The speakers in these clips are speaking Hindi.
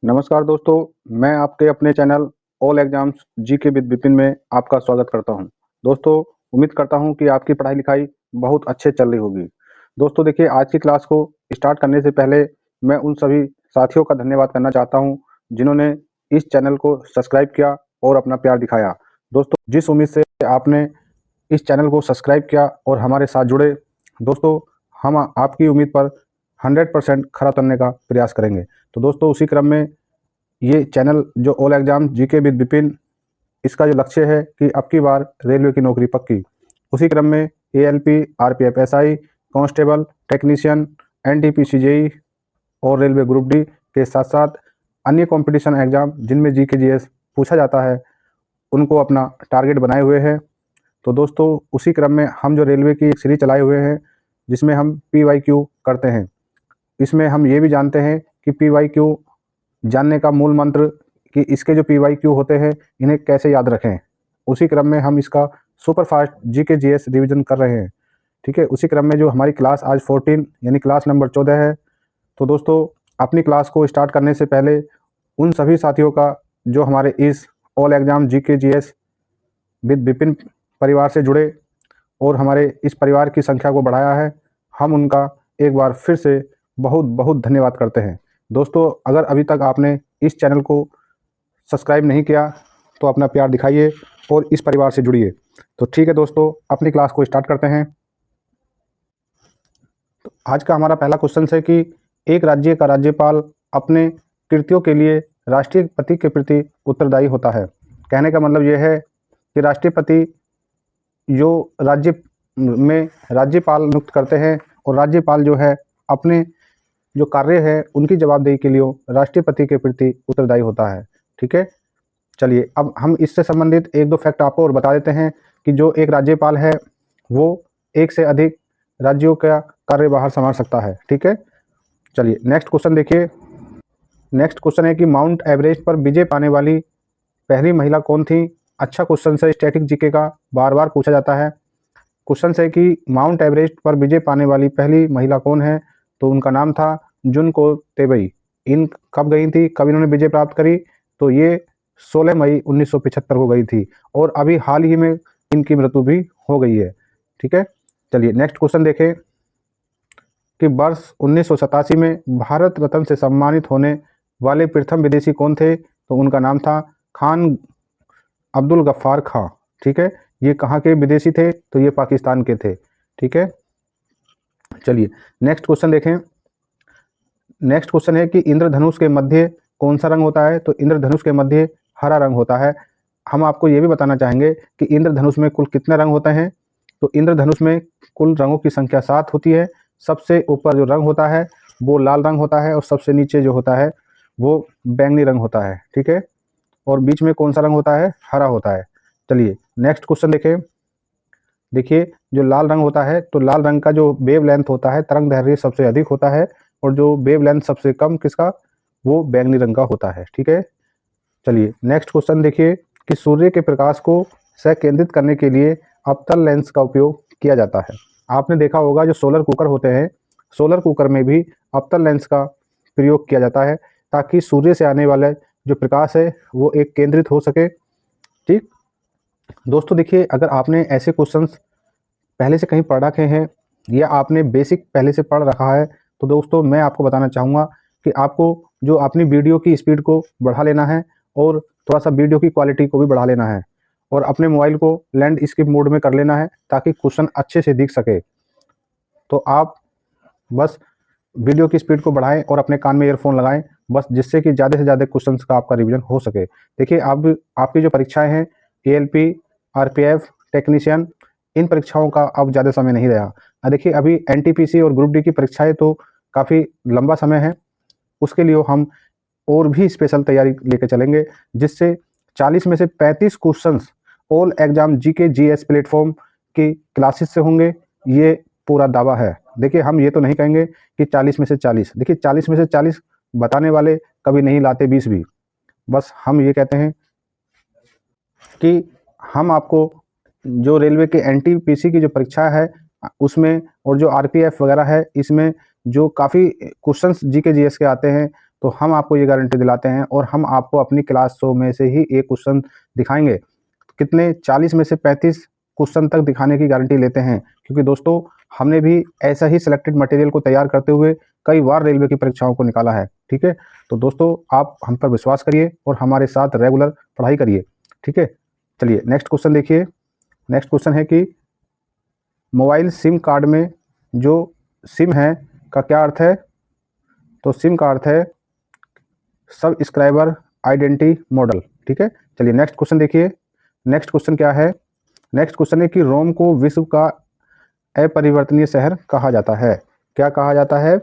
नमस्कार दोस्तों, मैं आपके अपने channel all exams GK with Vipin में आपका स्वागत करता हूं। दोस्तों, उम्मीद करता हूं कि आपकी पढ़ाई लिखाई बहुत अच्छे चल रही होगी। दोस्तों देखिए, आज की क्लास को स्टार्ट करने से पहले मैं उन सभी साथियों का धन्यवाद करना चाहता हूं जिन्होंने इस चैनल को सब्सक्राइब किया और अपना प्यार दिखाया। दोस्तों, जिस उम्मीद से आपने इस चैनल को सब्सक्राइब किया और हमारे साथ जुड़े, दोस्तों हम आपकी उम्मीद पर 100% खरा उतरने का प्रयास करेंगे। तो दोस्तों, उसी क्रम में ये चैनल जो all exam GK with Vipin, इसका जो लक्ष्य है कि अब की बार रेलवे की नौकरी पक्की। उसी क्रम में ALP, RPF SI, constable, technician, NTPC JE और रेलवे ग्रुप डी के साथ साथ अन्य कंपटीशन एग्जाम जिनमें जीके जीएस पूछा जाता है, उनको अपना टारगेट बनाए हुए हैं। तो दोस्तों, उसी क्रम में हम जो रेलवे की एक सीरीज चलाए हुए हैं जिसमें हम पीवाईक्यू करते हैं, इसमें हम ये भी जानते हैं कि पीवाईक्यू जानने का मूल मंत्र कि इसके जो पीवाईक्यू होते हैं इन्हें कैसे याद रखें। उसी क्रम में हम इसका super fast GK GS revision कर रहे हैं। ठीक है, उसी क्रम में जो हमारी क्लास आज 14 यानी क्लास नंबर 14 है। तो दोस्तों, अपनी क्लास को स्टार्ट करने से पहले उन सभी साथियों का जो हमारे इस all exam GK GS with Vipin परिवार से जुड़े और हमारे इस परिवार की संख्या को बढ़ाया है, हम उनका एक बार फिर से बहुत बहुत धन्यवाद करते हैं। दोस्तों, अगर अभी तक आपने इस चैनल को सब्सक्राइब नहीं किया तो अपना प्यार दिखाइए और इस परिवार से जुड़िए। तो ठीक है दोस्तों, अपनी क्लास को स्टार्ट करते हैं। तो आज का हमारा पहला क्वेश्चन है कि एक राज्य का राज्यपाल अपने कृत्यों के लिए राष्ट्रपति के प्रति उत्तरदायी होता है। कहने का मतलब यह है कि राष्ट्रपति जो राज्य में राज्यपाल नियुक्त करते हैं और राज्यपाल जो है अपने जो कार्य है उनकी जवाबदेही के लिए राष्ट्रपति के प्रति उत्तरदायी होता है। ठीक है, चलिए अब हम इससे संबंधित एक दो फैक्ट आपको और बता देते हैं कि जो एक राज्यपाल है वो एक से अधिक राज्यों का कार्यभार संभाल सकता है। ठीक है, चलिए नेक्स्ट क्वेश्चन देखिए। नेक्स्ट क्वेश्चन है कि माउंट एवरेस्ट पर विजय पाने वाली पहली महिला कौन थी। अच्छा क्वेश्चन है, स्टैटिक जीके का बार बार पूछा जाता है। क्वेश्चन है कि माउंट एवरेस्ट पर विजय पाने वाली पहली महिला कौन है, तो उनका नाम था जुनको तेबई। इन कब गई थी, कब इन्होंने विजय प्राप्त करी, तो ये 16 मई 1975 को गई थी और अभी हाल ही में इनकी मृत्यु भी हो गई है। ठीक है, चलिए नेक्स्ट क्वेश्चन देखें कि वर्ष 1987 में भारत रत्न से सम्मानित होने वाले प्रथम विदेशी कौन थे, तो उनका नाम था खान अब्दुल गफ्फार खां। ठीक है, ये कहाँ के विदेशी थे, तो ये पाकिस्तान के थे। ठीक है, चलिए नेक्स्ट क्वेश्चन देखें। नेक्स्ट क्वेश्चन है कि इंद्रधनुष के मध्य कौन सा रंग होता है, तो इंद्रधनुष के मध्य हरा रंग होता है। हम आपको ये भी बताना चाहेंगे कि इंद्रधनुष में कुल कितने रंग होते हैं, तो इंद्रधनुष में कुल रंगों की संख्या 7 होती है। सबसे ऊपर जो रंग होता है वो लाल रंग होता है और सबसे नीचे जो होता है वो बैंगनी रंग होता है। ठीक है, और बीच में कौन सा रंग होता है, हरा होता है। चलिए नेक्स्ट क्वेश्चन देखें। देखिए, जो लाल रंग होता है तो लाल रंग का जो वेव लेंथ होता है, तरंग दैर्ध्य सबसे अधिक होता है और जो वेव लेंथ सबसे कम किसका, वो बैंगनी रंग का होता है। ठीक है, चलिए नेक्स्ट क्वेश्चन देखिए कि सूर्य के प्रकाश को संकेंद्रित करने के लिए अवतल लेंस का उपयोग किया जाता है। आपने देखा होगा जो सोलर कुकर होते हैं, सोलर कुकर में भी अवतल लेंस का प्रयोग किया जाता है ताकि सूर्य से आने वाला जो प्रकाश है वो एक केंद्रित हो सके। ठीक दोस्तों, देखिए अगर आपने ऐसे क्वेश्चंस पहले से कहीं पढ़ रखे हैं या आपने बेसिक पहले से पढ़ रखा है, तो दोस्तों मैं आपको बताना चाहूँगा कि आपको जो अपनी वीडियो की स्पीड को बढ़ा लेना है और थोड़ा सा वीडियो की क्वालिटी को भी बढ़ा लेना है और अपने मोबाइल को लैंडस्केप मोड में कर लेना है ताकि क्वेश्चन अच्छे से दिख सके। तो आप बस वीडियो की स्पीड को बढ़ाएं और अपने कान में ईयरफोन लगाएं, बस जिससे कि ज़्यादा से ज़्यादा क्वेश्चंस का आपका रिवीजन हो सके। देखिए अब आपकी जो परीक्षाएं हैं एएलपी, आरपीएफ, टेक्नीशियन, इन परीक्षाओं का अब ज़्यादा समय नहीं रहा। देखिए अभी एनटीपीसी और ग्रुप डी की परीक्षाएं तो काफ़ी लंबा समय है, उसके लिए हम और भी स्पेशल तैयारी लेके चलेंगे जिससे 40 में से 35 questions all exam GK GS platform की क्लासेस से होंगे, ये पूरा दावा है। देखिए हम ये तो नहीं कहेंगे कि 40 में से 40, देखिए 40 में से 40 बताने वाले कभी नहीं लाते 20 भी। बस हम ये कहते हैं कि हम आपको जो रेलवे के एनटीपीसी की जो परीक्षा है उसमें और जो आरपीएफ वगैरह है इसमें जो काफ़ी क्वेश्चंस जीके जीएस के आते हैं तो हम आपको ये गारंटी दिलाते हैं और हम आपको अपनी क्लास 100 में से ही एक क्वेश्चन दिखाएंगे। कितने 40 में से 35 क्वेश्चन तक दिखाने की गारंटी लेते हैं, क्योंकि दोस्तों हमने भी ऐसा ही सिलेक्टेड मटेरियल को तैयार करते हुए कई बार रेलवे की परीक्षाओं को निकाला है। ठीक है, तो दोस्तों आप हम पर विश्वास करिए और हमारे साथ रेगुलर पढ़ाई करिए। ठीक है, चलिए नेक्स्ट क्वेश्चन देखिए। नेक्स्ट क्वेश्चन है कि मोबाइल सिम कार्ड में जो सिम है का क्या अर्थ है? तो सिम का अर्थ है सब्सक्राइबर आइडेंटिटी मॉडल। ठीक है, चलिए नेक्स्ट क्वेश्चन देखिए। नेक्स्ट क्वेश्चन क्या है? नेक्स्ट क्वेश्चन है कि रोम को विश्व का अपरिवर्तनीय शहर कहा जाता है। क्या कहा जाता है?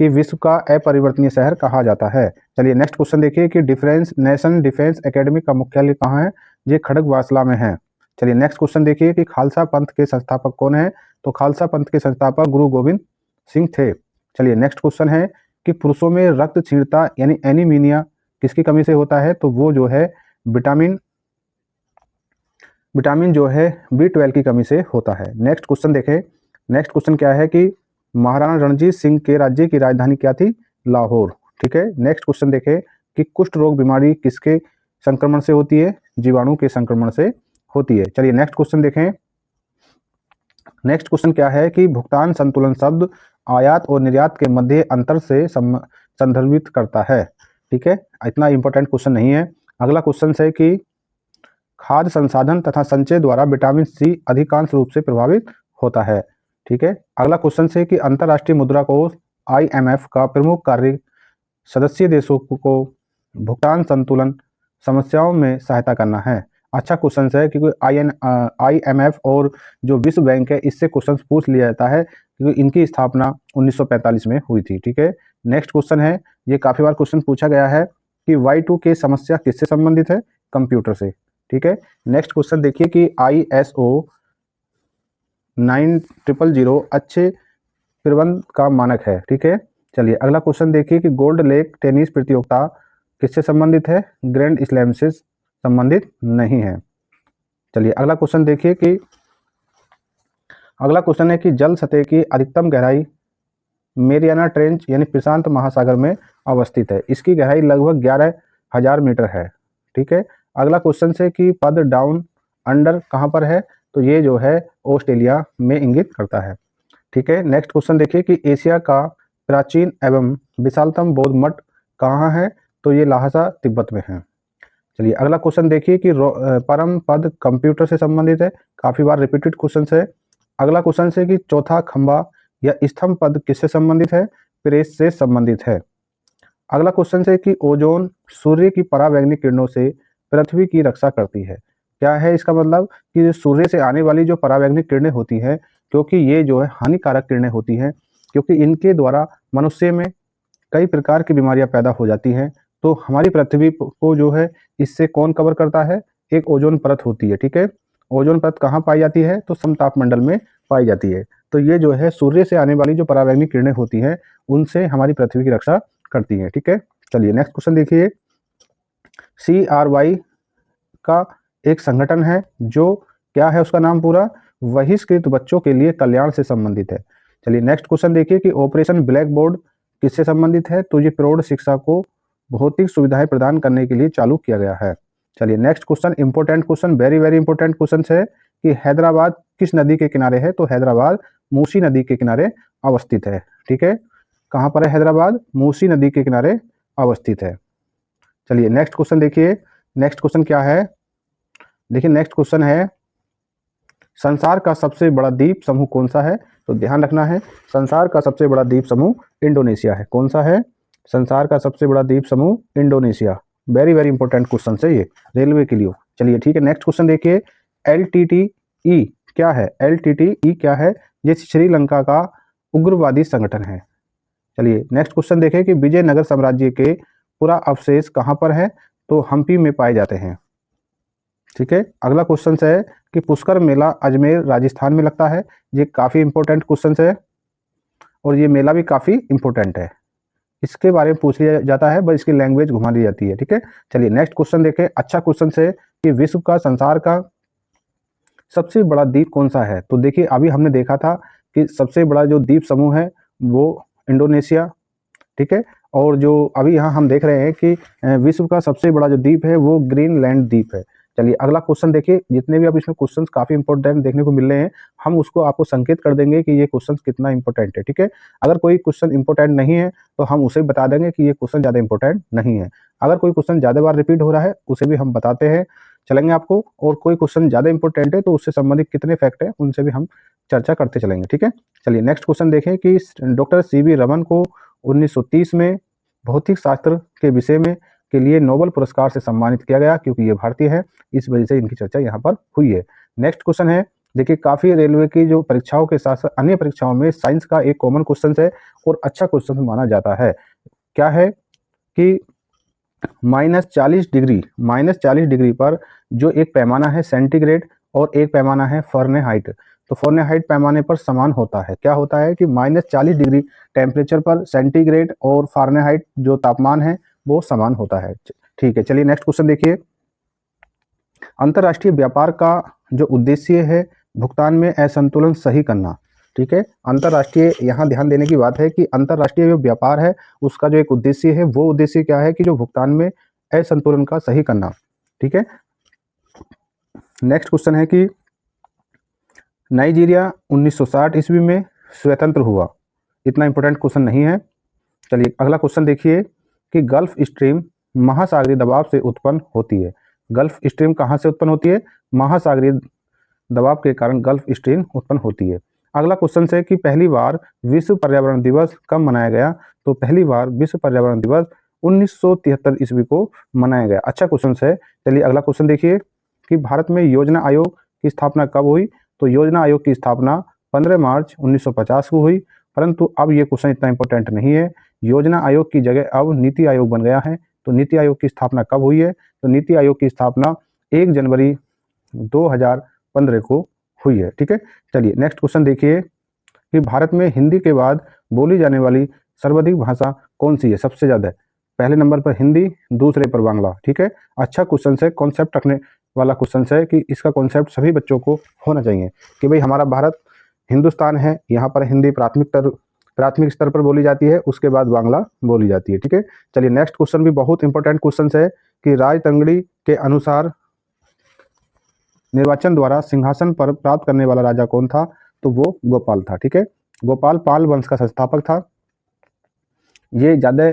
कि विश्व का अपरिवर्तनीय शहर कहा जाता है। चलिए नेक्स्ट क्वेश्चन देखिए कि डिफेंस नेशन डिफेंस एकेडमी का मुख्यालय कहाँ है? ये खड़गवासला में है। चलिए नेक्स्ट क्वेश्चन देखिए कि खालसा पंथ के संस्थापक कौन है? तो खालसा पंथ के संस्थापक गुरु गोविंद सिंह थे। चलिए नेक्स्ट क्वेश्चन है कि पुरुषों में रक्त क्षीणता यानी एनीमिया किसकी कमी से होता है? तो वो जो है विटामिन जो है B12 की कमी से होता है। नेक्स्ट क्वेश्चन देखें। नेक्स्ट क्वेश्चन क्या है कि महाराणा रणजीत सिंह के राज्य की राजधानी क्या थी? लाहौर। ठीक है, नेक्स्ट क्वेश्चन देखें कि कुष्ठ रोग बीमारी किसके संक्रमण से होती है? जीवाणु के संक्रमण से होती है। चलिए नेक्स्ट क्वेश्चन देखें। नेक्स्ट क्वेश्चन क्या है कि भुगतान संतुलन शब्द आयात और निर्यात के मध्य अंतर से संदर्भित करता है। ठीक है, इतना इंपॉर्टेंट क्वेश्चन नहीं है। अगला क्वेश्चन है कि खाद्य संसाधन तथा संचय द्वारा विटामिन सी अधिकांश रूप से प्रभावित होता है। ठीक है, अगला क्वेश्चन है कि अंतर्राष्ट्रीय मुद्रा कोष IMF का प्रमुख कार्य सदस्य देशों को भुगतान संतुलन समस्याओं में सहायता करना है। अच्छा क्वेश्चन है क्योंकि IMF और जो विश्व बैंक है इससे क्वेश्चन पूछ लिया जाता है क्योंकि इनकी स्थापना 1945 में हुई थी। ठीक है, नेक्स्ट क्वेश्चन है, ये काफी बार क्वेश्चन पूछा गया है कि Y2K समस्या किससे संबंधित है? कंप्यूटर से। ठीक है, नेक्स्ट क्वेश्चन देखिए कि ISO 9000 अच्छे प्रबंध का मानक है। ठीक है, चलिए अगला क्वेश्चन देखिए कि गोल्ड लेक टेनिस प्रतियोगिता किससे संबंधित है? ग्रैंड स्लैम से संबंधित नहीं है। चलिए अगला क्वेश्चन देखिए कि अगला क्वेश्चन है कि जल सतह की अधिकतम गहराई मेरियाना ट्रेंच यानी प्रशांत महासागर में अवस्थित है। इसकी गहराई लगभग 11,000 मीटर है। ठीक है, अगला क्वेश्चन है कि पद डाउन अंडर कहाँ पर है? तो ये जो है ऑस्ट्रेलिया में इंगित करता है। ठीक है, नेक्स्ट क्वेश्चन देखिए कि एशिया का प्राचीन एवं विशालतम बौद्ध मठ कहाँ है? तो ये लहासा तिब्बत में है। चलिए अगला क्वेश्चन देखिए कि परम पद कंप्यूटर से संबंधित है। काफी बार रिपीटेड क्वेश्चन है। अगला क्वेश्चन है कि चौथा खंबा या स्तंभ पद किससे संबंधित है? प्रेस से संबंधित है। अगला क्वेश्चन है कि ओजोन सूर्य की परावैंगनिक किरणों से पृथ्वी की रक्षा करती है। क्या है इसका मतलब? कि सूर्य से आने वाली जो परावैंगनिक किरणें होती हैं, क्योंकि ये जो है हानिकारक किरणें होती हैं, क्योंकि इनके द्वारा मनुष्य में कई प्रकार की बीमारियां पैदा हो जाती हैं। तो हमारी पृथ्वी को जो है इससे कौन कवर करता है? एक ओजोन परत होती है। ठीक है, ओजोन परत कहाँ पाई जाती है? तो समतापमंडल में पाई जाती है। तो ये जो है सूर्य से आने वाली जो परावैंगनिक किरणें होती हैं उनसे हमारी पृथ्वी की रक्षा करती हैं। ठीक है, चलिए नेक्स्ट क्वेश्चन देखिए। CRY का एक संगठन है जो क्या है उसका नाम पूरा? बहिष्कृत बच्चों के लिए कल्याण से संबंधित है। चलिए नेक्स्ट क्वेश्चन देखिए कि ऑपरेशन ब्लैक बोर्ड किससे संबंधित है? तो ये प्रौढ़ शिक्षा को भौतिक सुविधाएं प्रदान करने के लिए चालू किया गया है। चलिए next question, important question, very very important question है कि हैदराबाद किस नदी के किनारे है? तो हैदराबाद मूसी नदी के किनारे अवस्थित है। ठीक है, कहाँ पर है हैदराबाद? मूसी नदी के किनारे अवस्थित है। चलिए नेक्स्ट क्वेश्चन देखिए। नेक्स्ट क्वेश्चन क्या है? देखिए नेक्स्ट क्वेश्चन है संसार का सबसे बड़ा द्वीप समूह कौन सा है? तो ध्यान रखना है, संसार का सबसे बड़ा द्वीप समूह इंडोनेशिया है। कौन सा है? संसार का सबसे बड़ा द्वीप समूह Indonesia. Very very important question है ये रेलवे के लिए। चलिए ठीक है, नेक्स्ट क्वेश्चन देखिए। LTTE क्या है? LTTE क्या है? ये श्रीलंका का उग्रवादी संगठन है। चलिए नेक्स्ट क्वेश्चन देखें कि विजयनगर साम्राज्य के पूरा अवशेष कहाँ पर है? तो हम्पी में पाए जाते हैं। ठीक है, अगला क्वेश्चन है कि पुष्कर मेला अजमेर राजस्थान में लगता है। ये काफी इंपॉर्टेंट क्वेश्चन है और ये मेला भी काफी इंपॉर्टेंट है, इसके बारे में पूछ लिया जाता है, बस इसकी लैंग्वेज घुमा दी जाती है। ठीक है, चलिए नेक्स्ट क्वेश्चन देखें। अच्छा क्वेश्चन है कि विश्व का संसार का सबसे बड़ा द्वीप कौन सा है? तो देखिए अभी हमने देखा था कि सबसे बड़ा जो द्वीप समूह है वो इंडोनेशिया। ठीक है, और जो अभी यहाँ हम देख रहे हैं कि विश्व का सबसे बड़ा जो द्वीप है वो ग्रीनलैंड द्वीप है। चलिए अगला क्वेश्चन देखिए, जितने भी अब इसमें क्वेश्चंस काफी इंपॉर्टेंट देखने को मिल रहे हैं, हम उसको आपको संकेत कर देंगे कि ये क्वेश्चन कितना इंपॉर्टेंट है, ठीक है। अगर कोई क्वेश्चन इंपॉर्टेंट नहीं है तो हम उसे बता देंगे कि ये क्वेश्चन ज्यादा इंपॉर्टेंट नहीं है। अगर कोई क्वेश्चन ज्यादा बार रिपीट हो रहा है उसे भी हम बताते हैं चलेंगे आपको, और कोई क्वेश्चन ज्यादा इंपॉर्टेंट है तो उससे संबंधित कितने फैक्ट है उनसे भी हम चर्चा करते चलेंगे, ठीक है। चलिए नेक्स्ट क्वेश्चन देखें कि डॉक्टर सीवी रमन को 1930 में भौतिक शास्त्र के विषय में के लिए नोबेल पुरस्कार से सम्मानित किया गया, क्योंकि ये भारतीय है, इस वजह से इनकी चर्चा यहाँ पर हुई है। नेक्स्ट क्वेश्चन है, देखिए काफी रेलवे की जो परीक्षाओं के साथ साथ अन्य परीक्षाओं में साइंस का एक कॉमन क्वेश्चन है और अच्छा क्वेश्चन माना जाता है। क्या है कि -40 डिग्री पर जो एक पैमाना है सेंटीग्रेड और एक पैमाना है फ़ारेनहाइट, तो फ़ारेनहाइट पैमाने पर समान होता है। क्या होता है कि -40 डिग्री टेम्परेचर पर सेंटीग्रेड और फ़ारेनहाइट जो तापमान है वो समान होता है, ठीक है। चलिए नेक्स्ट क्वेश्चन देखिए, अंतर्राष्ट्रीय व्यापार का जो उद्देश्य है भुगतान में असंतुलन सही करना, ठीक है। अंतर्राष्ट्रीय, यहाँ ध्यान देने की बात है कि अंतर्राष्ट्रीय जो व्यापार है उसका जो एक उद्देश्य है वो उद्देश्य क्या है कि जो भुगतान में असंतुलन का सही करना, ठीक है। नेक्स्ट क्वेश्चन है कि नाइजीरिया 1960 ईस्वी में स्वतंत्र हुआ, इतना इंपॉर्टेंट क्वेश्चन नहीं है। चलिए अगला क्वेश्चन देखिए कि गल्फ स्ट्रीम महासागरीय दबाव से उत्पन्न होती है। गल्फ स्ट्रीम कहाँ से उत्पन्न होती है? महासागरीय दबाव के कारण गल्फ स्ट्रीम उत्पन्न होती है। अगला क्वेश्चन है कि पहली बार विश्व पर्यावरण दिवस कब मनाया गया? तो पहली बार विश्व पर्यावरण दिवस 1973 ईस्वी को मनाया गया। अच्छा क्वेश्चन है। चलिए अगला क्वेश्चन देखिए कि भारत में योजना आयोग की स्थापना कब हुई? तो योजना आयोग की स्थापना 15 मार्च 1950 को हुई, परंतु अब ये क्वेश्चन इतना इंपॉर्टेंट नहीं है। योजना आयोग की जगह अब नीति आयोग बन गया है। तो नीति आयोग की स्थापना कब हुई है? तो नीति आयोग की स्थापना 1 जनवरी 2015 को हुई है, ठीक है। चलिए नेक्स्ट क्वेश्चन देखिए कि भारत में हिंदी के बाद बोली जाने वाली सर्वाधिक भाषा कौन सी है? सबसे ज्यादा पहले नंबर पर हिंदी, दूसरे पर बांग्ला, ठीक है। अच्छा क्वेश्चन है, कॉन्सेप्ट रखने वाला क्वेश्चन है कि इसका कॉन्सेप्ट सभी बच्चों को होना चाहिए कि भाई हमारा भारत हिंदुस्तान है, यहाँ पर हिंदी प्राथमिक स्तर पर बोली जाती है, उसके बाद बांग्ला बोली जाती है, ठीक है। चलिए नेक्स्ट क्वेश्चन भी बहुत इंपॉर्टेंट क्वेश्चन है कि राजतंगड़ी के अनुसार निर्वाचन द्वारा सिंहासन पर प्राप्त करने वाला राजा कौन था? तो वो गोपाल था, ठीक है। गोपाल पाल वंश का संस्थापक था। ये ज्यादा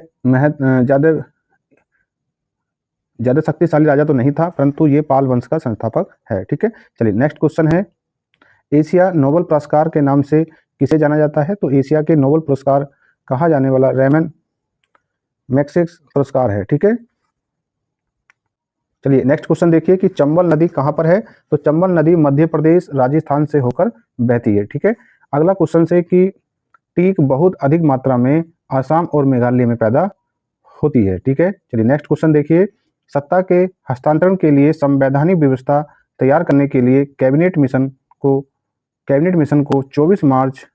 शक्तिशाली राजा तो नहीं था, परंतु ये पाल वंश का संस्थापक है, ठीक है। चलिए नेक्स्ट क्वेश्चन है, एशिया नोबेल पुरस्कार के नाम से किसे जाना जाता है? तो एशिया के नोबेल पुरस्कार कहा जाने वाला रेमन मैग्सेसे पुरस्कार है, ठीक है। चलिए नेक्स्ट क्वेश्चन देखिए कि चंबल नदी कहाँ पर है? तो चंबल नदी मध्य प्रदेश राजस्थान से होकर बहती है, ठीक है। अगला क्वेश्चन है कि टीक बहुत अधिक मात्रा में आसाम और मेघालय में पैदा होती है, ठीक है। चलिए नेक्स्ट क्वेश्चन देखिए, सत्ता के हस्तांतरण के लिए संवैधानिक व्यवस्था तैयार करने के लिए कैबिनेट मिशन को 24 मार्च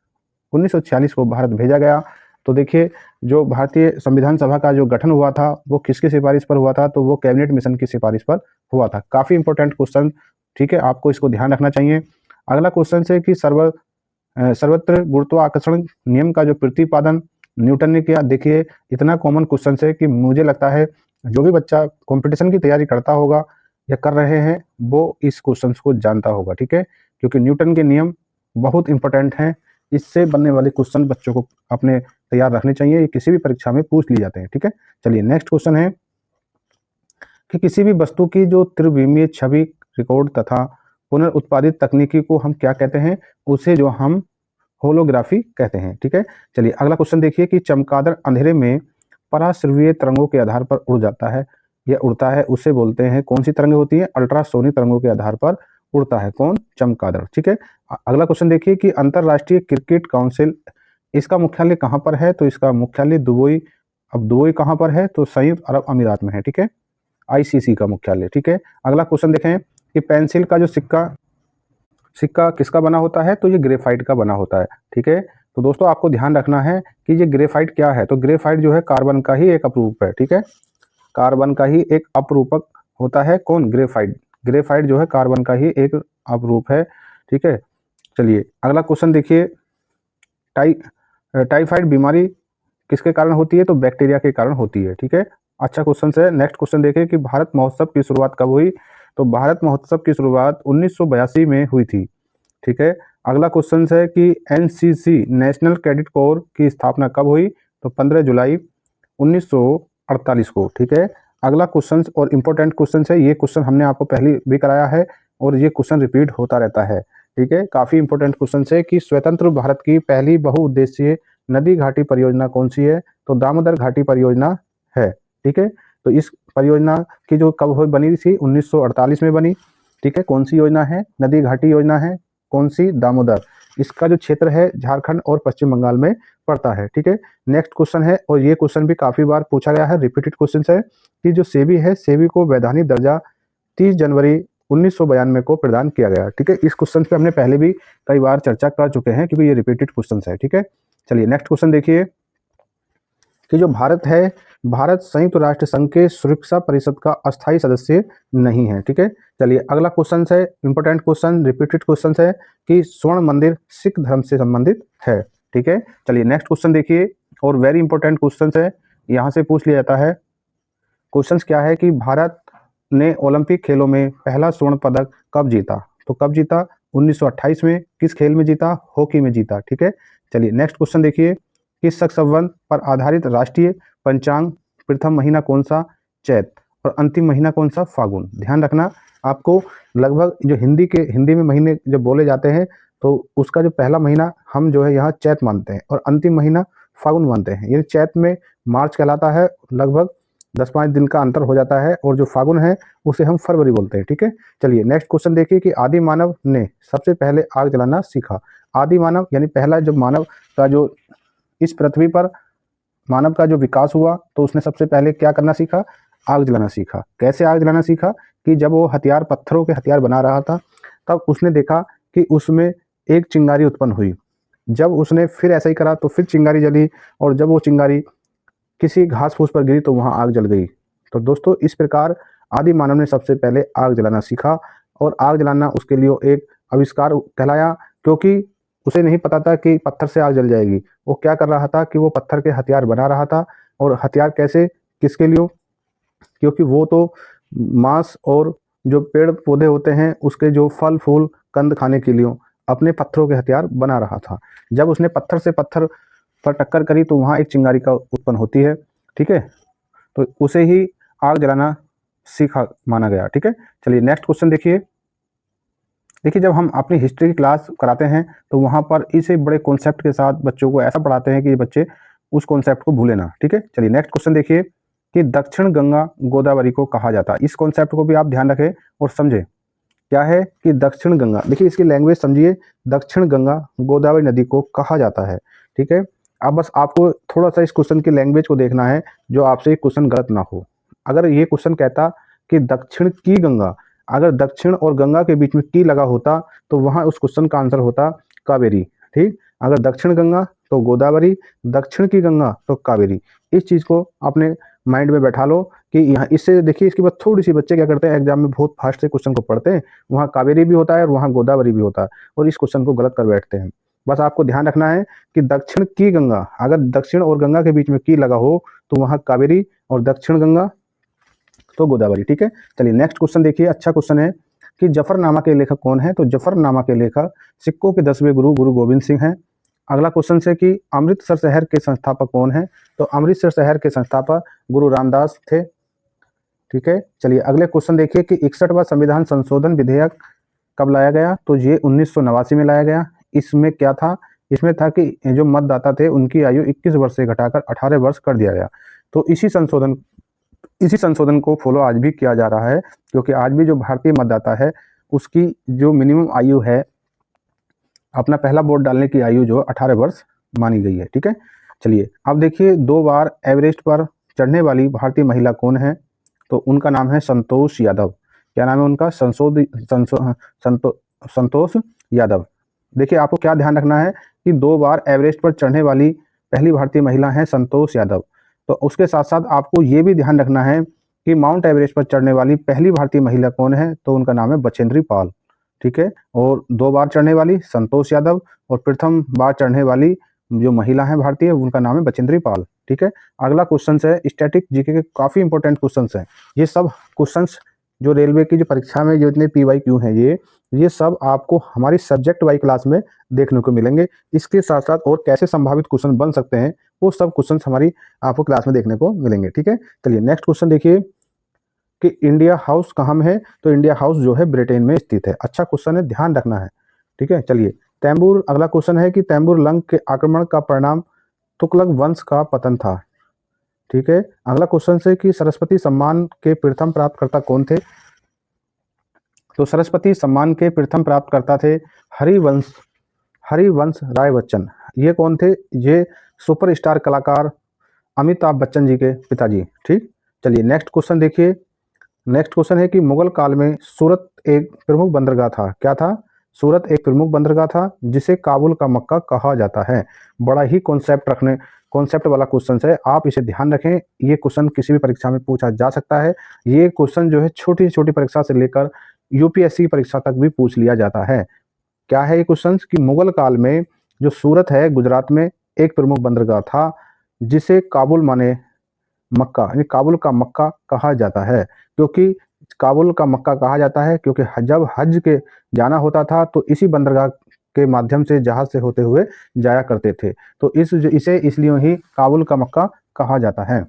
1946 को भारत भेजा गया। तो देखिए जो भारतीय संविधान सभा का जो गठन हुआ था वो किसकी सिफारिश पर हुआ था? तो वो कैबिनेट मिशन की सिफारिश पर हुआ था। काफी इंपॉर्टेंट क्वेश्चन, ठीक है, आपको इसको ध्यान रखना चाहिए। अगला क्वेश्चन है कि सर्वत्र गुरुत्वाकर्षण नियम का जो प्रतिपादन न्यूटन ने किया। देखिए इतना कॉमन क्वेश्चन है कि मुझे लगता है जो भी बच्चा कंपटीशन की तैयारी करता होगा या कर रहे हैं वो इस क्वेश्चन को जानता होगा, ठीक है, क्योंकि न्यूटन के नियम बहुत इंपॉर्टेंट हैं। इससे बनने वाले क्वेश्चन बच्चों को अपने तैयार रखने चाहिए, ये किसी भी परीक्षा में पूछ लिए जाते हैं, ठीक है। चलिए नेक्स्ट क्वेश्चन है कि किसी भी वस्तु की जो त्रिविमीय छवि रिकॉर्ड तथा पुनर्उत्पादित तकनीकी को हम क्या कहते हैं? उसे जो हम होलोग्राफी कहते हैं, ठीक है। चलिए अगला क्वेश्चन देखिए कि चमगादड़ अंधेरे में पराश्रव्य तरंगों के आधार पर उड़ जाता है या उड़ता है, उसे बोलते हैं, कौन सी तरंगें होती हैं? अल्ट्रासोनिक तरंगों के आधार पर उड़ता है कौन? चमगादड़, ठीक है। अगला क्वेश्चन देखिए कि अंतरराष्ट्रीय क्रिकेट काउंसिल, इसका मुख्यालय कहाँ पर है? तो इसका मुख्यालय दुबई। अब दुबई कहाँ पर है? तो संयुक्त अरब अमीरात में है, ठीक है, आईसीसी का मुख्यालय, ठीक है। अगला क्वेश्चन देखें कि पेंसिल का जो सिक्का किसका बना होता है? तो ये ग्रेफाइट का बना होता है, ठीक है। तो दोस्तों आपको ध्यान रखना है कि ये ग्रेफाइट क्या है? तो ग्रेफाइट जो है कार्बन का ही एक अपरूप है, ठीक है, कार्बन का ही एक अपरूपक होता है कौन? ग्रेफाइट जो है कार्बन का ही एक अपरूप है, ठीक है। चलिए अगला क्वेश्चन देखिए, टाइफाइड बीमारी किसके कारण होती है? तो बैक्टीरिया के कारण होती है। ठीक है, अच्छा क्वेश्चन है। नेक्स्ट क्वेश्चन देखिए कि भारत महोत्सव की शुरुआत कब हुई? तो भारत महोत्सव की शुरुआत 1982 में हुई थी। ठीक है, अगला क्वेश्चन है कि एनसीसी नेशनल कैडेट कोर की स्थापना कब हुई? तो 15 जुलाई 1948 को। ठीक है, अगला क्वेश्चन और इम्पोर्टेंट क्वेश्चन है, ये क्वेश्चन हमने आपको पहले भी कराया है और ये क्वेश्चन रिपीट होता रहता है। ठीक है, काफी इंपॉर्टेंट क्वेश्चन है कि स्वतंत्र भारत की पहली बहुउद्देशीय नदी घाटी परियोजना कौन सी है? तो दामोदर घाटी परियोजना है। ठीक है, तो इस परियोजना की जो कब बनी थी? 1948 में बनी। ठीक है, कौन सी योजना है? नदी घाटी योजना है। कौन सी? दामोदर। इसका जो क्षेत्र है झारखंड और पश्चिम बंगाल में पड़ता है। ठीक है, नेक्स्ट क्वेश्चन है और ये क्वेश्चन भी काफी बार पूछा गया है, रिपीटेड क्वेश्चन है कि जो सेबी है, सेबी को वैधानिक दर्जा 30 जनवरी 1992 को प्रदान किया गया। ठीक है, इस क्वेश्चन पे हमने पहले भी कई बार चर्चा कर चुके हैं क्योंकि ये रिपीटेड क्वेश्चन है। ठीक है, चलिए नेक्स्ट क्वेश्चन देखिए कि जो भारत है, भारत संयुक्त राष्ट्र संघ के सुरक्षा परिषद का अस्थायी सदस्य नहीं है। ठीक है, चलिए अगला क्वेश्चन है, इंपॉर्टेंट क्वेश्चन, रिपीटेड क्वेश्चन है कि स्वर्ण मंदिर सिख धर्म से संबंधित है। ठीक है, चलिए नेक्स्ट क्वेश्चन देखिए और वेरी इंपॉर्टेंट क्वेश्चन है, यहाँ से पूछ लिया जाता है। क्वेश्चन क्या है कि भारत ने ओलंपिक खेलों में पहला स्वर्ण पदक कब जीता? तो कब जीता? 1928 में। किस खेल में जीता? हॉकी में जीता। ठीक है, चलिए नेक्स्ट क्वेश्चन देखिए कि शक संवत पर आधारित राष्ट्रीय पंचांग प्रथम महीना कौन सा? चैत। और अंतिम महीना कौन सा? फागुन। ध्यान रखना, आपको लगभग जो हिंदी में महीने जब बोले जाते हैं तो उसका जो पहला महीना हम जो है यहाँ चैत मानते हैं और अंतिम महीना फागुन मानते हैं। ये चैत में मार्च कहलाता है, लगभग 10-5 दिन का अंतर हो जाता है, और जो फागुन है उसे हम फरवरी बोलते हैं। ठीक है, चलिए नेक्स्ट क्वेश्चन देखिए कि आदि मानव ने सबसे पहले आग जलाना सीखा। आदि मानव यानी पहला जो मानव का जो इस पृथ्वी पर मानव का जो विकास हुआ तो उसने सबसे पहले क्या करना सीखा? आग जलाना सीखा। कैसे आग जलाना सीखा? कि जब वो हथियार, पत्थरों के हथियार बना रहा था, तब उसने देखा कि उसमें एक चिंगारी उत्पन्न हुई। जब उसने फिर ऐसा ही करा तो फिर चिंगारी जली, और जब वो चिंगारी किसी घास फूस पर गिरी तो वहां आग जल गई। तो दोस्तों इस प्रकार आदि मानव ने सबसे पहले आग जलाना सीखा, और आग जलाना उसके लिए एक आविष्कार कहलाया, क्योंकि उसे नहीं पता था कि पत्थर से आग जल जाएगी। वो क्या कर रहा था कि वो पत्थर के हथियार बना रहा था, और हथियार कैसे, किसके लिए? क्योंकि वो तो मांस और जो पेड़ पौधे होते हैं उसके जो फल फूल कंद खाने के लिए अपने पत्थरों के हथियार बना रहा था। जब उसने पत्थर से पत्थर पर टक्कर करी तो वहाँ एक चिंगारी का उत्पन्न होती है। ठीक है, तो उसे ही आग जलाना सीखा माना गया। ठीक है, चलिए नेक्स्ट क्वेश्चन देखिए। देखिए जब हम अपनी हिस्ट्री की क्लास कराते हैं तो वहाँ पर इसे बड़े कॉन्सेप्ट के साथ बच्चों को ऐसा पढ़ाते हैं कि बच्चे उस कॉन्सेप्ट को भूले ना। ठीक है, चलिए नेक्स्ट क्वेश्चन देखिए कि दक्षिण गंगा गोदावरी को कहा जाता है। इस कॉन्सेप्ट को भी आप ध्यान रखें और समझें। क्या है कि दक्षिण गंगा, देखिए इसकी लैंग्वेज समझिए, दक्षिण गंगा गोदावरी नदी को कहा जाता है। ठीक है, अब बस आपको थोड़ा सा इस क्वेश्चन की लैंग्वेज को देखना है, जो आपसे ये क्वेश्चन गलत ना हो। अगर ये क्वेश्चन कहता कि दक्षिण की गंगा, अगर दक्षिण और गंगा के बीच में की लगा होता तो वहां उस क्वेश्चन का आंसर होता कावेरी। ठीक, अगर दक्षिण गंगा तो गोदावरी, दक्षिण की गंगा तो कावेरी। इस चीज को अपने माइंड में बैठा लो कि यहाँ इससे देखिए, इसके बाद थोड़ी सी बच्चे क्या करते हैं, एग्जाम में बहुत फास्ट से क्वेश्चन को पढ़ते हैं, वहाँ कावेरी भी होता है और वहाँ गोदावरी भी होता है, और इस क्वेश्चन को गलत कर बैठते हैं। बस आपको ध्यान रखना है कि दक्षिण की गंगा, अगर दक्षिण और गंगा के बीच में की लगा हो तो वहाँ कावेरी, और दक्षिण गंगा तो गोदावरी। ठीक है, चलिए नेक्स्ट क्वेश्चन देखिए, अच्छा क्वेश्चन है कि जफरनामा के लेखक कौन है? तो जफरनामा के लेखक सिक्कों के 10वें गुरु गुरु गोविंद सिंह हैं। अगला क्वेश्चन है कि अमृतसर शहर के संस्थापक कौन है? तो अमृतसर शहर के संस्थापक गुरु रामदास थे। ठीक है, चलिए अगले क्वेश्चन देखिए कि 61वां संविधान संशोधन विधेयक कब लाया गया? तो ये 1989 में लाया गया। इसमें क्या था? इसमें था कि जो मतदाता थे उनकी आयु 21 वर्ष से घटाकर 18 वर्ष कर दिया गया। तो इसी संशोधन को फॉलो आज भी किया जा रहा है, क्योंकि आज भी जो भारतीय मतदाता है उसकी जो मिनिमम आयु है, अपना पहला वोट डालने की आयु जो 18 वर्ष मानी गई है। ठीक है, चलिए अब देखिए 2 बार एवरेस्ट पर चढ़ने वाली भारतीय महिला कौन है? तो उनका नाम है संतोष यादव। क्या नाम है उनका? संतोष यादव। देखिए आपको क्या ध्यान रखना है कि 2 बार एवरेस्ट पर चढ़ने वाली पहली भारतीय महिला है संतोष यादव। तो उसके साथ साथ आपको ये भी ध्यान रखना है कि माउंट एवरेस्ट पर चढ़ने वाली पहली भारतीय महिला कौन है? तो उनका नाम है बचेंद्री पाल। ठीक है, और 2 बार चढ़ने वाली संतोष यादव, और प्रथम बार चढ़ने वाली जो महिला है भारतीय, उनका नाम है बचेंद्री पाल। ठीक। ठीक है। अगला क्वेश्चन है स्टैटिक जीके के, काफ़ी इंपॉर्टेंट क्वेश्चन हैं ये सब। क्वेश्चंस जो रेलवे की जो परीक्षा में जो इतने PYQ हैं ये सब आपको हमारी सब्जेक्ट वाइज क्लास में देखने को मिलेंगे। इसके साथ साथ और कैसे संभावित क्वेश्चन बन सकते हैं वो सब क्वेश्चन हमारी आपको क्लास में देखने को मिलेंगे, ठीक है। चलिए नेक्स्ट क्वेश्चन देखिए कि इंडिया हाउस कहाँ में है, तो इंडिया हाउस जो है ब्रिटेन में स्थित है। अच्छा क्वेश्चन है, ध्यान रखना है, ठीक है। चलिए तैमूर, अगला क्वेश्चन है कि तैमूर लंग के आक्रमण का परिणाम तुगलक वंश का पतन था, ठीक है। अगला क्वेश्चन है कि सरस्वती सम्मान के प्रथम प्राप्तकर्ता कौन थे, तो सरस्वती सम्मान के प्रथम प्राप्तकर्ता थे हरिवंश राय बच्चन। ये कौन थे, ये सुपरस्टार कलाकार अमिताभ बच्चन जी के पिताजी, ठीक। चलिए नेक्स्ट क्वेश्चन देखिए। नेक्स्ट क्वेश्चन है कि मुगल काल में सूरत एक प्रमुख बंदरगाह था, क्या था, सूरत एक प्रमुख बंदरगाह था जिसे काबुल का मक्का कहा जाता है। बड़ा ही कॉन्सेप्ट वाला क्वेश्चन है, आप इसे ध्यान रखें। ये क्वेश्चन किसी भी परीक्षा में पूछा जा सकता है। ये क्वेश्चन जो है छोटी छोटी परीक्षा से लेकर UPSC परीक्षा तक भी पूछ लिया जाता है। क्या है ये क्वेश्चन कि मुगल काल में जो सूरत है गुजरात में एक प्रमुख बंदरगाह था जिसे काबुल माने मक्का यानी काबुल का मक्का कहा जाता है। क्योंकि काबुल का मक्का कहा जाता है क्योंकि जब हज के जाना होता था तो इसी बंदरगाह के माध्यम से जहाज से होते हुए जाया करते थे, तो इसे इसलिए ही काबुल का मक्का कहा जाता है।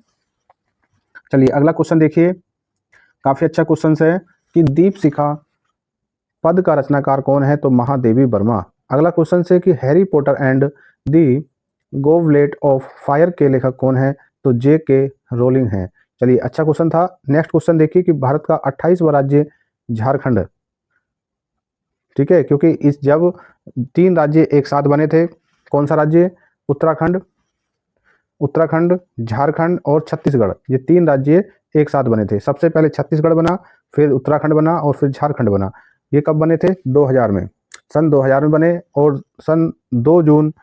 चलिए अगला क्वेश्चन देखिए, काफी अच्छा क्वेश्चन है कि दीप शिखा पद का रचनाकार कौन है, तो महादेवी वर्मा। अगला क्वेश्चन है कि Harry Potter and the goblet of fire के लेखक कौन है, तो JK रोलिंग है। चलिए अच्छा क्वेश्चन था। नेक्स्ट क्वेश्चन देखिए कि भारत का 28वां राज्य झारखंड, ठीक है, क्योंकि इस जब 3 राज्य एक साथ बने थे, कौन सा राज्य, उत्तराखंड, झारखंड और छत्तीसगढ़, ये 3 राज्य एक साथ बने थे। सबसे पहले छत्तीसगढ़ बना, फिर उत्तराखंड बना और फिर झारखंड बना। ये कब बने थे, 2000 में, सन 2000 में बने। और सन 2 जून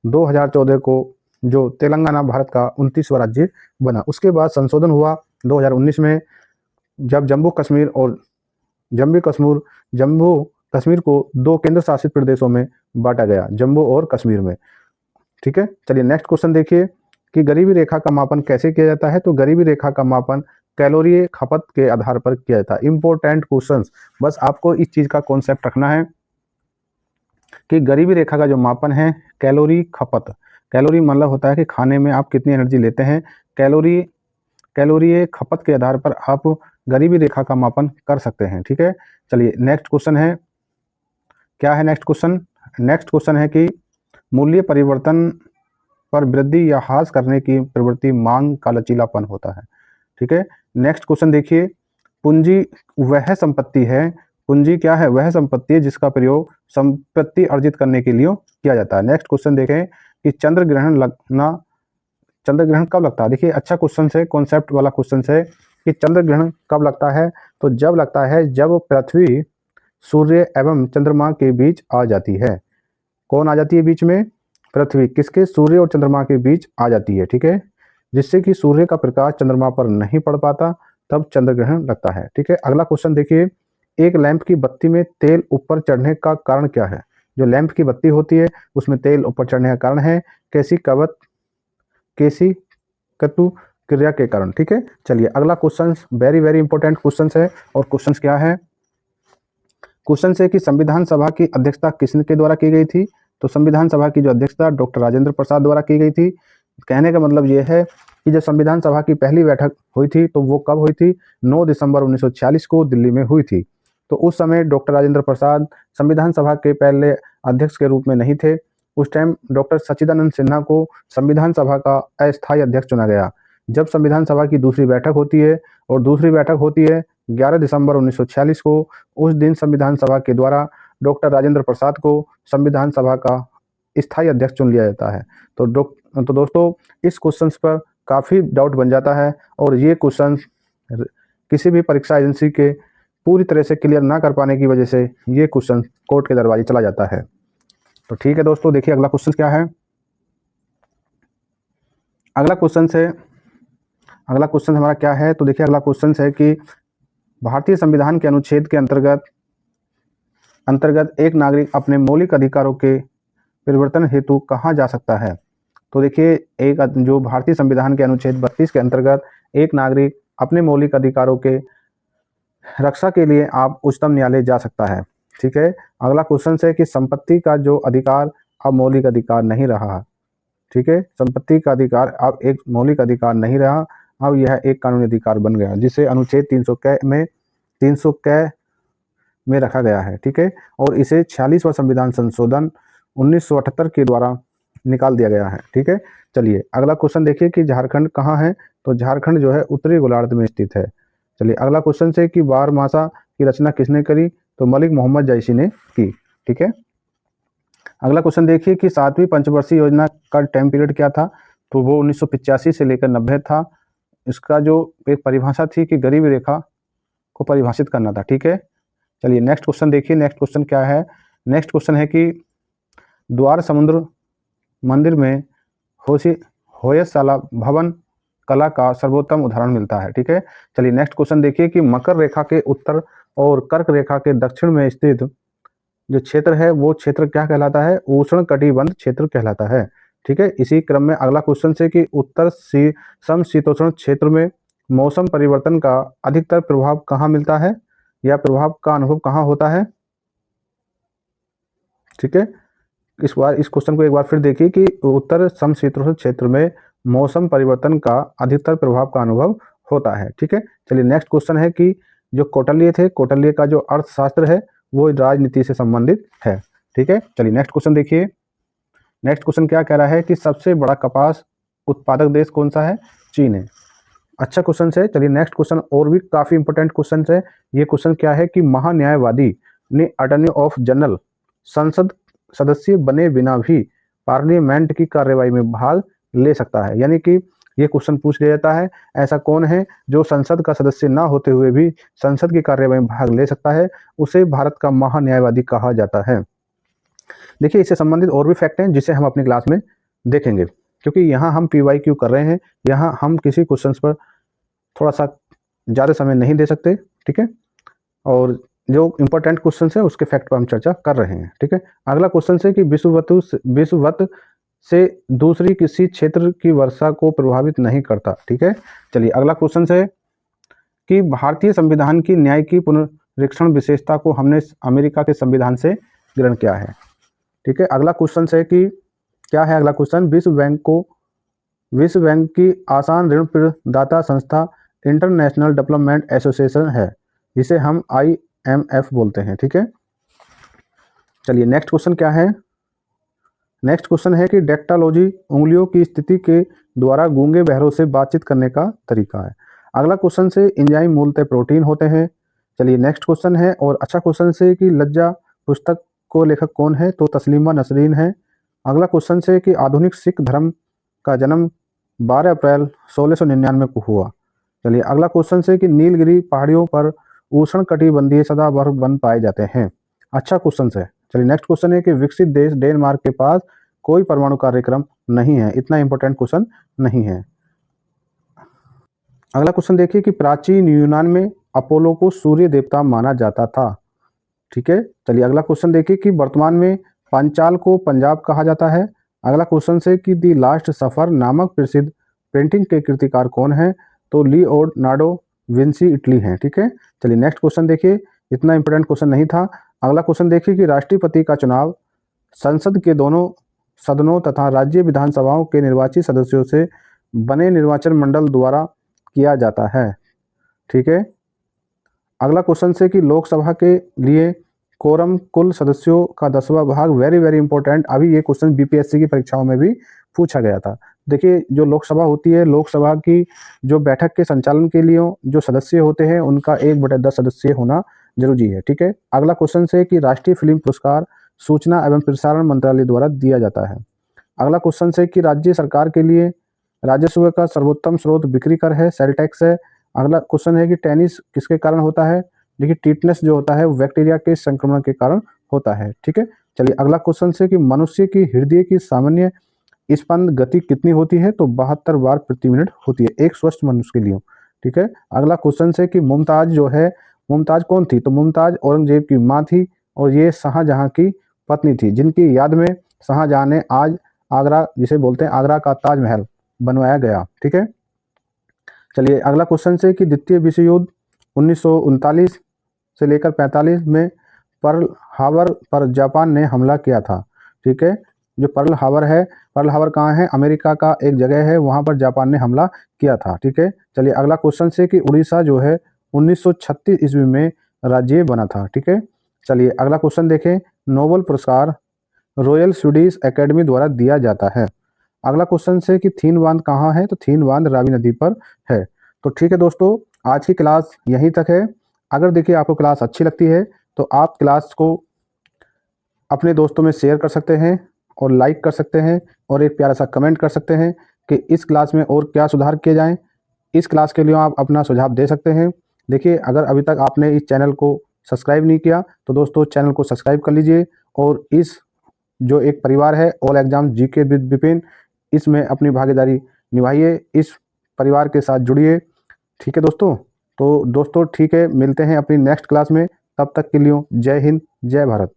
2014 को जो तेलंगाना भारत का 29वां राज्य बना। उसके बाद संशोधन हुआ 2019 में, जब जम्मू कश्मीर को 2 केंद्र शासित प्रदेशों में बांटा गया, जम्मू और कश्मीर में, ठीक है। चलिए नेक्स्ट क्वेश्चन देखिए कि गरीबी रेखा का मापन कैसे किया जाता है, तो गरीबी रेखा का मापन कैलोरी खपत के आधार पर किया जाता है। इंपॉर्टेंट क्वेश्चंस, बस आपको इस चीज का कॉन्सेप्ट रखना है कि गरीबी रेखा का जो मापन है कैलोरी खपत, कैलोरी मतलब होता है कि खाने में आप कितनी एनर्जी लेते हैं, कैलोरी खपत के आधार पर आप गरीबी रेखा का मापन कर सकते हैं, ठीक है। चलिए नेक्स्ट क्वेश्चन है, क्या है नेक्स्ट क्वेश्चन, नेक्स्ट क्वेश्चन है कि मूल्य परिवर्तन पर वृद्धि या ह्रास करने की प्रवृत्ति मांग का लचीलापन होता है, ठीक है। नेक्स्ट क्वेश्चन देखिए, पूंजी वह संपत्ति है, पूंजी क्या है, वह संपत्ति है जिसका प्रयोग संपत्ति अर्जित करने के लिए किया जाता है। नेक्स्ट क्वेश्चन देखें कि चंद्र ग्रहण कब लगता है। देखिए अच्छा क्वेश्चन है, कॉन्सेप्ट वाला क्वेश्चन है कि चंद्र ग्रहण कब लगता है, तो जब लगता है जब पृथ्वी सूर्य एवं चंद्रमा के बीच आ जाती है। कौन आ जाती है बीच में, पृथ्वी, किसके, सूर्य और चंद्रमा के बीच आ जाती है, ठीक है, जिससे कि सूर्य का प्रकाश चंद्रमा पर नहीं पड़ पाता, तब चंद्र ग्रहण लगता है, ठीक है। अगला क्वेश्चन देखिए, एक लैंप की बत्ती में तेल ऊपर चढ़ने का कारण क्या है। जो लैंप की बत्ती होती है उसमें तेल ऊपर चढ़ने का कारण है केसी कतु क्रिया के कारण, ठीक है। चलिए अगला question very very important question है, और क्वेश्चन क्या है, क्वेश्चन है कि संविधान सभा की अध्यक्षता किसके द्वारा की गई थी, तो संविधान सभा की जो अध्यक्षता डॉक्टर राजेंद्र प्रसाद द्वारा की गई थी। कहने का मतलब ये है कि जब संविधान सभा की पहली बैठक हुई थी तो वो कब हुई थी, 9 दिसंबर 1946 को दिल्ली में हुई थी। तो उस समय डॉक्टर राजेंद्र प्रसाद संविधान सभा के पहले अध्यक्ष के रूप में नहीं थे। उस टाइम डॉक्टर सच्चिदानंद सिन्हा को संविधान सभा का अस्थायी अध्यक्ष चुना गया। जब संविधान सभा की दूसरी बैठक होती है, और दूसरी बैठक होती है 11 दिसंबर 1946 को, उस दिन संविधान सभा के द्वारा डॉक्टर राजेंद्र प्रसाद को संविधान सभा का स्थायी अध्यक्ष चुन लिया जाता है। तो दोस्तों इस क्वेश्चन पर काफ़ी डाउट बन जाता है, और ये क्वेश्चन किसी भी परीक्षा एजेंसी के पूरी तरह से क्लियर ना कर पाने की वजह से ये क्वेश्चन कोर्ट के दरवाजे चला जाता है। तो ठीक है दोस्तों, देखिए अगला क्वेश्चन क्या है। अगला क्वेश्चन हमारा क्या है, तो देखिए अगला क्वेश्चन है कि भारतीय संविधान के अनुच्छेद के अंतर्गत एक नागरिक अपने मौलिक अधिकारों के परिवर्तन हेतु कहाँ जा सकता है। तो देखिए एक जो भारतीय संविधान के अनुच्छेद 32 के अंतर्गत एक नागरिक अपने मौलिक अधिकारों के रक्षा के लिए आप उच्चतम न्यायालय जा सकता है। ठीक है, अगला क्वेश्चन है कि संपत्ति का जो अधिकार अब मौलिक अधिकार नहीं रहा। ठीक है, संपत्ति का अधिकार अब एक मौलिक अधिकार नहीं रहा, अब यह एक कानूनी अधिकार बन गया, जिसे अनुच्छेद 300 क में रखा गया है। ठीक है, और इसे 46वां संविधान संशोधन 1978 के द्वारा निकाल दिया गया है। ठीक है, चलिए अगला क्वेश्चन देखिए कि झारखंड कहाँ है, तो झारखंड जो है उत्तरी गोलार्ध में स्थित है। चलिए अगला क्वेश्चन है कि बारहमासा की रचना किसने करी, तो मलिक मोहम्मद जैसी ने की। ठीक है, अगला क्वेश्चन देखिए कि 7वीं पंचवर्षीय योजना का टाइम पीरियड क्या था, तो वो 1985 से लेकर 90 था। इसका जो एक परिभाषा थी कि गरीबी रेखा को परिभाषित करना था। ठीक है, चलिए नेक्स्ट क्वेश्चन देखिए, नेक्स्ट क्वेश्चन क्या है। नेक्स्ट क्वेश्चन है कि द्वार समुद्र मंदिर में होयशाला भवन कला का सर्वोत्तम उदाहरण मिलता है। ठीक है, चलिए नेक्स्ट क्वेश्चन देखिए कि मकर रेखा के उत्तर और कर्क रेखा के दक्षिण में स्थित जो क्षेत्र है वो क्षेत्र क्या कहलाता है, उष्ण कटिबंध क्षेत्र कहलाता है। ठीक है, इसी क्रम में अगला क्वेश्चन है कि उत्तर समशीतोष्ण क्षेत्र में मौसम परिवर्तन का अधिकतर प्रभाव कहाँ मिलता है, या प्रभाव का अनुभव कहाँ होता है। ठीक है, इस क्वेश्चन को एक बार फिर देखिए कि उत्तर समशीतोष्ण क्षेत्र में मौसम परिवर्तन का अधिकतर प्रभाव का अनुभव होता है। ठीक है, चलिए नेक्स्ट क्वेश्चन है कि जो कौटिल्य थे, कौटिल्य का जो अर्थशास्त्र है वो राजनीति से संबंधित है। ठीक है, चलिए नेक्स्ट क्वेश्चन देखिए। नेक्स्ट क्वेश्चन क्या कह रहा है कि सबसे बड़ा कपास उत्पादक देश कौन सा है, चीन है। अच्छा क्वेश्चन है। चलिए नेक्स्ट क्वेश्चन और भी काफी इंपोर्टेंट क्वेश्चन है। ये क्वेश्चन क्या है कि महान्यायवादी ने अटॉर्नी ऑफ जनरल संसद सदस्य बने बिना भी पार्लियामेंट की कार्यवाही में भाग ले सकता है। यानी कि ये क्वेश्चन पूछ लिया जाता है, ऐसा कौन है जो संसद का सदस्य ना होते हुए भी संसद की कार्यवाही में भाग ले सकता है, उसे भारत का महान्यायवादी कहा जाता है। देखिए इससे संबंधित और भी फैक्ट हैं जिसे हम अपनी क्लास में देखेंगे, क्योंकि यहाँ हम PYQ कर रहे हैं, यहाँ हम किसी क्वेश्चन पर थोड़ा सा ज़्यादा समय नहीं दे सकते। ठीक है, और जो इंपॉर्टेंट क्वेश्चन है उसके फैक्ट पर हम चर्चा कर रहे हैं। ठीक है, अगला क्वेश्चन है कि विषुवत से दूसरी किसी क्षेत्र की वर्षा को प्रभावित नहीं करता। ठीक है, चलिए अगला क्वेश्चन है कि भारतीय संविधान की न्याय की पुनरीक्षण विशेषता को हमने अमेरिका के संविधान से ग्रहण किया है। ठीक है, अगला क्वेश्चन है कि क्या है अगला क्वेश्चन, विश्व बैंक की आसान ऋण प्रदाता संस्था इंटरनेशनल डेवलपमेंट एसोसिएशन है, जिसे हम IMF बोलते हैं। ठीक है, चलिए नेक्स्ट क्वेश्चन क्या है। नेक्स्ट क्वेश्चन है कि डेक्टालॉजी उंगलियों की स्थिति के द्वारा गूंगे बहरों से बातचीत करने का तरीका है। अगला क्वेश्चन से एंजाइम मूलतः प्रोटीन होते हैं। चलिए नेक्स्ट क्वेश्चन है और अच्छा क्वेश्चन से कि लज्जा पुस्तक को लेखक कौन है, तो तस्लीमा नसरीन है। अगला क्वेश्चन से कि आधुनिक सिख धर्म का जन्म 12 अप्रैल 1699 को हुआ। चलिए अगला क्वेश्चन से कि नीलगिरी पहाड़ियों पर उष्ण कटिबंधीय सदाबहार वन पाए जाते हैं। अच्छा क्वेश्चन है। चलिए नेक्स्ट क्वेश्चन है कि विकसित देश डेनमार्क के पास कोई परमाणु कार्यक्रम नहीं है। इतना इंपॉर्टेंट क्वेश्चन नहीं है। अगला क्वेश्चन देखिए कि प्राचीन यूनान में अपोलो को सूर्य देवता माना जाता था। ठीक है, चलिए अगला क्वेश्चन देखिए कि वर्तमान में पांचाल को पंजाब कहा जाता है। अगला क्वेश्चन से कि दी लास्ट सफर नामक प्रसिद्ध पेंटिंग के कृतिकार कौन है, तो लियोनार्डो विंसी इटली हैं। ठीक है, चलिए नेक्स्ट क्वेश्चन देखिए, इतना इंपॉर्टेंट क्वेश्चन नहीं था। अगला क्वेश्चन देखिए कि राष्ट्रपति का चुनाव संसद के दोनों सदनों तथा राज्य विधानसभाओं के निर्वाचित सदस्यों से बने निर्वाचन मंडल द्वारा किया जाता है। ठीक है, अगला क्वेश्चन से कि लोकसभा के लिए कोरम कुल सदस्यों का 10वां भाग, वेरी वेरी इंपॉर्टेंट। अभी ये क्वेश्चन BPSC की परीक्षाओं में भी पूछा गया था। देखिए जो लोकसभा होती है, लोकसभा की जो बैठक के संचालन के लिए जो सदस्य होते हैं उनका 1/10 सदस्य होना जरूरी है। ठीक है, अगला क्वेश्चन से कि राष्ट्रीय फिल्म पुरस्कार सूचना एवं प्रसारण मंत्रालय द्वारा दिया जाता है। अगला क्वेश्चन से कि राज्य सरकार के लिए राजस्व का सर्वोत्तम स्रोत बिक्री कर है, सेल टैक्स है। अगला क्वेश्चन है कि टेनिस किसके कारण होता है, देखिए टिटनेस जो होता है वो बैक्टीरिया के संक्रमण के कारण होता है। ठीक है, चलिए अगला क्वेश्चन से कि मनुष्य की हृदय की सामान्य स्पंद गति कितनी होती है, तो 72 बार प्रति मिनट होती है एक स्वस्थ मनुष्य के लिए। ठीक है, अगला क्वेश्चन से कि मुमताज जो है, मुमताज कौन थी, तो मुमताज औरंगजेब की माँ थी और ये शाहजहां की पत्नी थी, जिनकी याद में शाहजहां ने आज आगरा, जिसे बोलते हैं आगरा का ताजमहल बनवाया गया। ठीक है, चलिए अगला क्वेश्चन से कि द्वितीय विश्व युद्ध 1939 से लेकर 45 में पर्ल हार्बर पर जापान ने हमला किया था। ठीक है, जो पर्ल हार्बर है, पर्ल हार्बर कहाँ है? अमेरिका का एक जगह है, वहाँ पर जापान ने हमला किया था। ठीक है, चलिए अगला क्वेश्चन से कि उड़ीसा जो है 1936 ईस्वी में राज्य बना था। ठीक है, चलिए अगला क्वेश्चन देखें। नोबेल पुरस्कार रॉयल स्वीडिश एकेडमी द्वारा दिया जाता है। अगला क्वेश्चन से कि थीन बांध कहाँ है? तो थीन बांध रावी नदी पर है। तो ठीक है दोस्तों, आज की क्लास यहीं तक है। अगर देखिए आपको क्लास अच्छी लगती है तो आप क्लास को अपने दोस्तों में शेयर कर सकते हैं और लाइक कर सकते हैं और एक प्यारा सा कमेंट कर सकते हैं कि इस क्लास में और क्या सुधार किए जाएं। इस क्लास के लिए आप अपना सुझाव दे सकते हैं। देखिए अगर अभी तक आपने इस चैनल को सब्सक्राइब नहीं किया तो दोस्तों चैनल को सब्सक्राइब कर लीजिए और इस जो एक परिवार है all exam GK with Vipin, इसमें अपनी भागीदारी निभाइए, इस परिवार के साथ जुड़िए। ठीक है दोस्तों, तो दोस्तों ठीक है, मिलते हैं अपनी नेक्स्ट क्लास में। तब तक के लिए जय हिंद, जय भारत।